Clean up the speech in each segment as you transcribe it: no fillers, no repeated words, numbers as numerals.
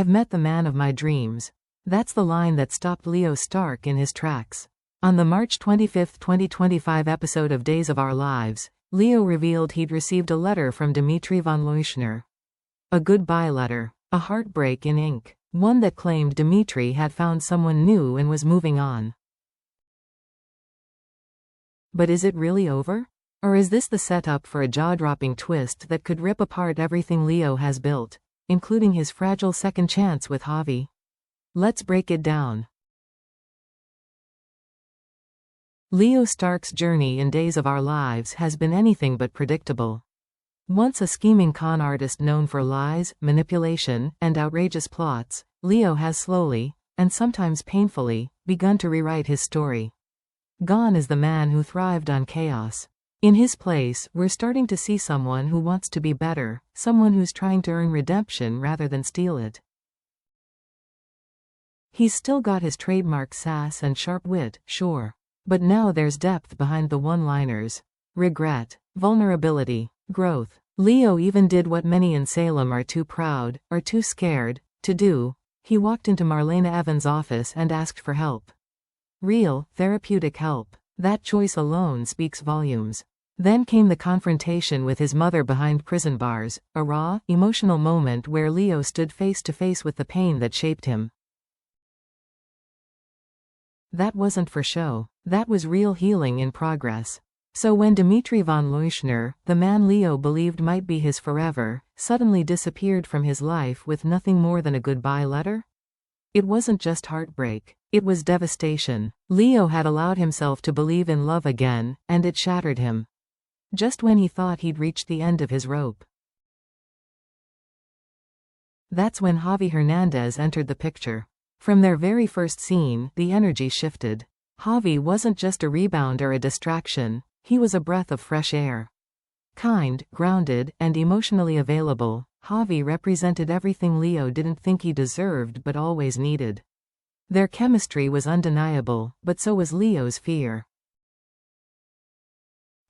I've met the man of my dreams. That's the line that stopped Leo Stark in his tracks. On the March 25, 2025 episode of Days of Our Lives, Leo revealed he'd received a letter from Dimitri von Leuschner. A goodbye letter. A heartbreak in ink. One that claimed Dimitri had found someone new and was moving on. But is it really over? Or is this the setup for a jaw-dropping twist that could rip apart everything Leo has built, including his fragile second chance with Javi? Let's break it down. Leo Stark's journey in Days of Our Lives has been anything but predictable. Once a scheming con artist known for lies, manipulation, and outrageous plots, Leo has slowly, and sometimes painfully, begun to rewrite his story. Gone is the man who thrived on chaos. In his place, we're starting to see someone who wants to be better, someone who's trying to earn redemption rather than steal it. He's still got his trademark sass and sharp wit, sure. But now there's depth behind the one-liners. Regret, vulnerability, growth. Leo even did what many in Salem are too proud, or too scared, to do. He walked into Marlena Evans' office and asked for help. Real, therapeutic help. That choice alone speaks volumes. Then came the confrontation with his mother behind prison bars, a raw, emotional moment where Leo stood face to face with the pain that shaped him. That wasn't for show. That was real healing in progress. So when Dimitri von Leuschner, the man Leo believed might be his forever, suddenly disappeared from his life with nothing more than a goodbye letter? It wasn't just heartbreak. It was devastation. Leo had allowed himself to believe in love again, and it shattered him. Just when he thought he'd reached the end of his rope. That's when Javi Hernandez entered the picture. From their very first scene, the energy shifted. Javi wasn't just a rebound or a distraction, he was a breath of fresh air. Kind, grounded, and emotionally available, Javi represented everything Leo didn't think he deserved but always needed. Their chemistry was undeniable, but so was Leo's fear.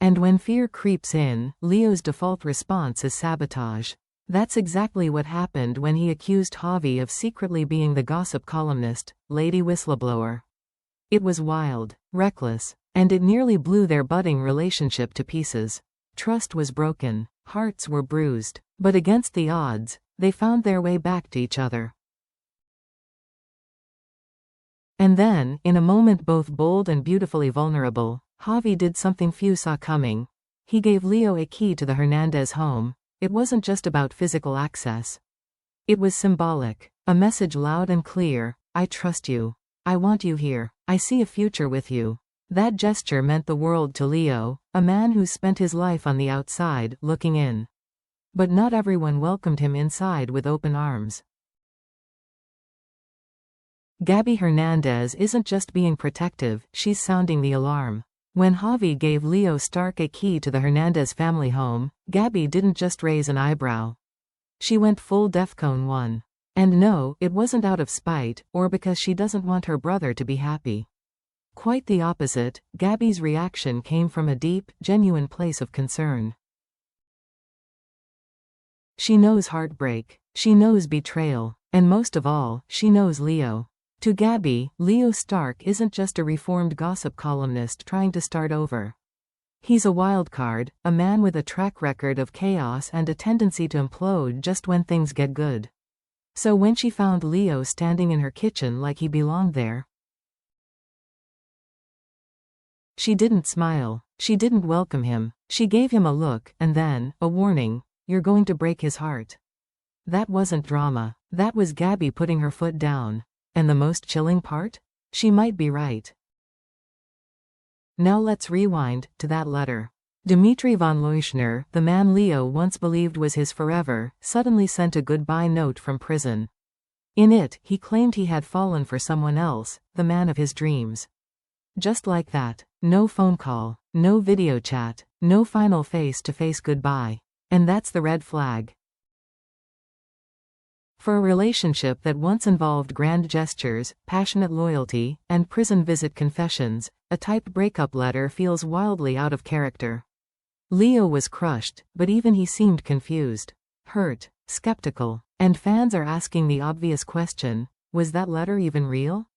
And when fear creeps in, Leo's default response is sabotage. That's exactly what happened when he accused Javi of secretly being the gossip columnist, lady whistleblower. It was wild, reckless, and it nearly blew their budding relationship to pieces. Trust was broken, hearts were bruised, but against the odds, they found their way back to each other. And then, in a moment both bold and beautifully vulnerable, Javi did something few saw coming. He gave Leo a key to the Hernandez home. It wasn't just about physical access. It was symbolic, a message loud and clear: I trust you. I want you here. I see a future with you. That gesture meant the world to Leo, a man who spent his life on the outside, looking in. But not everyone welcomed him inside with open arms. Gabby Hernandez isn't just being protective, she's sounding the alarm. When Javi gave Leo Stark a key to the Hernandez family home, Gabby didn't just raise an eyebrow. She went full DEFCON 1. And no, it wasn't out of spite, or because she doesn't want her brother to be happy. Quite the opposite, Gabby's reaction came from a deep, genuine place of concern. She knows heartbreak, she knows betrayal, and most of all, she knows Leo. To Gabby, Leo Stark isn't just a reformed gossip columnist trying to start over. He's a wildcard, a man with a track record of chaos and a tendency to implode just when things get good. So when she found Leo standing in her kitchen like he belonged there, she didn't smile, she didn't welcome him, she gave him a look, and then, a warning: you're going to break his heart. That wasn't drama, that was Gabby putting her foot down. And the most chilling part? She might be right. Now let's rewind to that letter. Dimitri von Leuschner, the man Leo once believed was his forever, suddenly sent a goodbye note from prison. In it, he claimed he had fallen for someone else, the man of his dreams. Just like that. No phone call, no video chat, no final face-to-face goodbye. And that's the red flag. For a relationship that once involved grand gestures, passionate loyalty, and prison visit confessions, a typed breakup letter feels wildly out of character. Leo was crushed, but even he seemed confused. Hurt. skeptical. And fans are asking the obvious question, was that letter even real?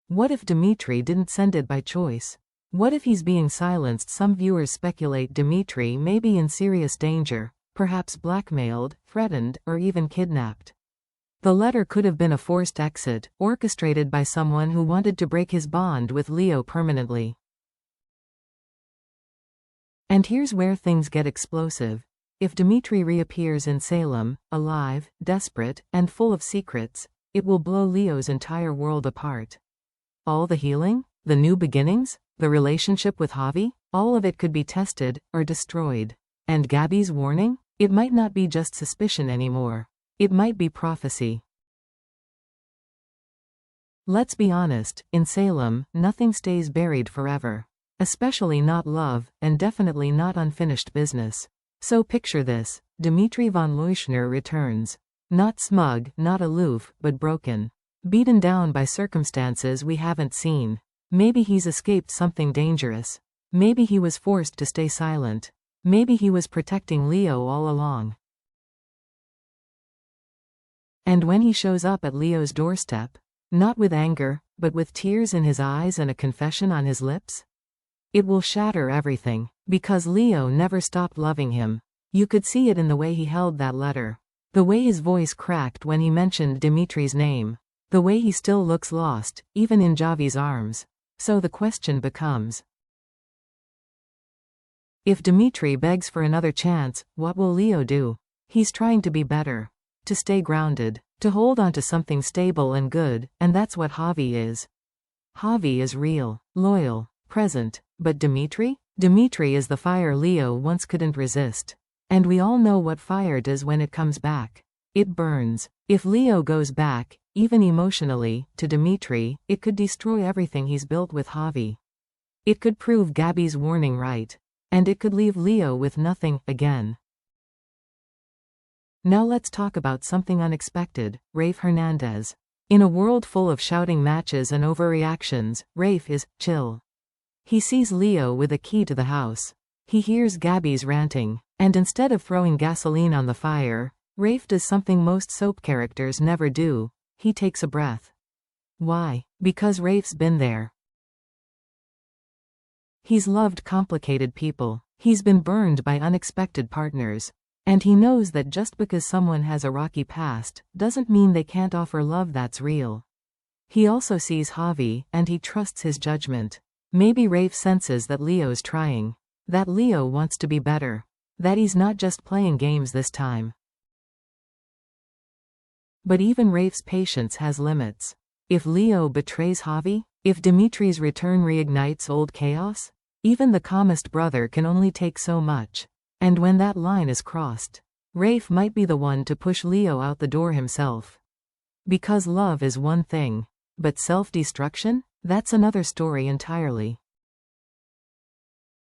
What if Dimitri didn't send it by choice? What if he's being silenced? Some viewers speculate Dimitri may be in serious danger, perhaps blackmailed, threatened, or even kidnapped. The letter could have been a forced exit, orchestrated by someone who wanted to break his bond with Leo permanently. And here's where things get explosive. If Dimitri reappears in Salem, alive, desperate, and full of secrets, it will blow Leo's entire world apart. All the healing, the new beginnings, the relationship with Javi, all of it could be tested, or destroyed. And Gabby's warning? It might not be just suspicion anymore. It might be prophecy. Let's be honest, in Salem, nothing stays buried forever. Especially not love, and definitely not unfinished business. So picture this, Dimitri von Leuschner returns. Not smug, not aloof, but broken. Beaten down by circumstances we haven't seen. Maybe he's escaped something dangerous. Maybe he was forced to stay silent. Maybe he was protecting Leo all along. And when he shows up at Leo's doorstep, not with anger, but with tears in his eyes and a confession on his lips, it will shatter everything, because Leo never stopped loving him. You could see it in the way he held that letter. The way his voice cracked when he mentioned Dimitri's name. The way he still looks lost, even in Javi's arms. So the question becomes, if Dimitri begs for another chance, what will Leo do? He's trying to be better. To stay grounded. To hold on to something stable and good, and that's what Javi is. Javi is real, loyal, present. But Dimitri? Dimitri is the fire Leo once couldn't resist. And we all know what fire does when it comes back. It burns. If Leo goes back, even emotionally, to Dimitri, it could destroy everything he's built with Javi. It could prove Gabby's warning right. And it could leave Leo with nothing, again. Now let's talk about something unexpected, Rafe Hernandez. In a world full of shouting matches and overreactions, Rafe is chill. He sees Leo with a key to the house. He hears Gabby's ranting, and instead of throwing gasoline on the fire, Rafe does something most soap characters never do. He takes a breath. Why? Because Rafe's been there. He's loved complicated people. He's been burned by unexpected partners. And he knows that just because someone has a rocky past, doesn't mean they can't offer love that's real. He also sees Javi, and he trusts his judgment. Maybe Rafe senses that Leo's trying. That Leo wants to be better. That he's not just playing games this time. But even Rafe's patience has limits. If Leo betrays Javi, if Dimitri's return reignites old chaos, even the calmest brother can only take so much. And when that line is crossed, Rafe might be the one to push Leo out the door himself. Because love is one thing, but self-destruction? That's another story entirely.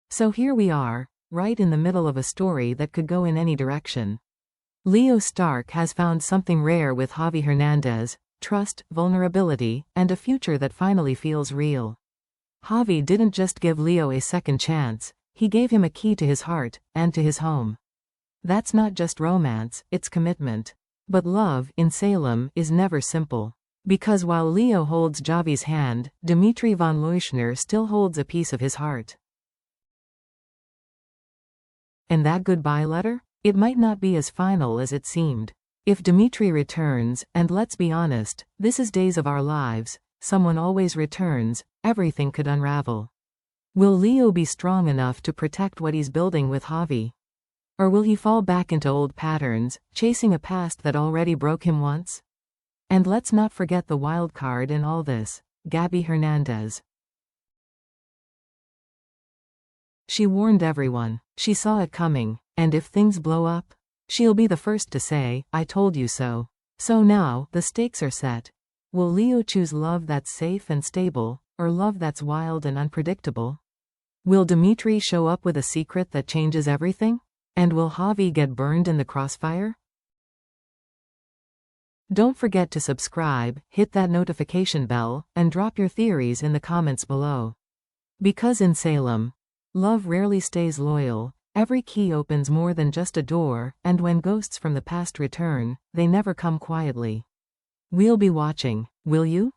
So here we are, right in the middle of a story that could go in any direction. Leo Stark has found something rare with Javi Hernandez: trust, vulnerability, and a future that finally feels real. Javi didn't just give Leo a second chance, he gave him a key to his heart, and to his home. That's not just romance, it's commitment. But love, in Salem, is never simple. Because while Leo holds Javi's hand, Dimitri von Leuschner still holds a piece of his heart. And that goodbye letter? It might not be as final as it seemed. If Dimitri returns, and let's be honest, this is Days of Our Lives, someone always returns, everything could unravel. Will Leo be strong enough to protect what he's building with Javi? Or will he fall back into old patterns, chasing a past that already broke him once? And let's not forget the wild card in all this, Gabby Hernandez. She warned everyone. She saw it coming, and if things blow up, she'll be the first to say, "I told you so." So now, the stakes are set. Will Leo choose love that's safe and stable, or love that's wild and unpredictable? Will Dimitri show up with a secret that changes everything? And will Javi get burned in the crossfire? Don't forget to subscribe, hit that notification bell, and drop your theories in the comments below. Because in Salem, love rarely stays loyal, Every key opens more than just a door, and when ghosts from the past return, they never come quietly. We'll be watching, will you?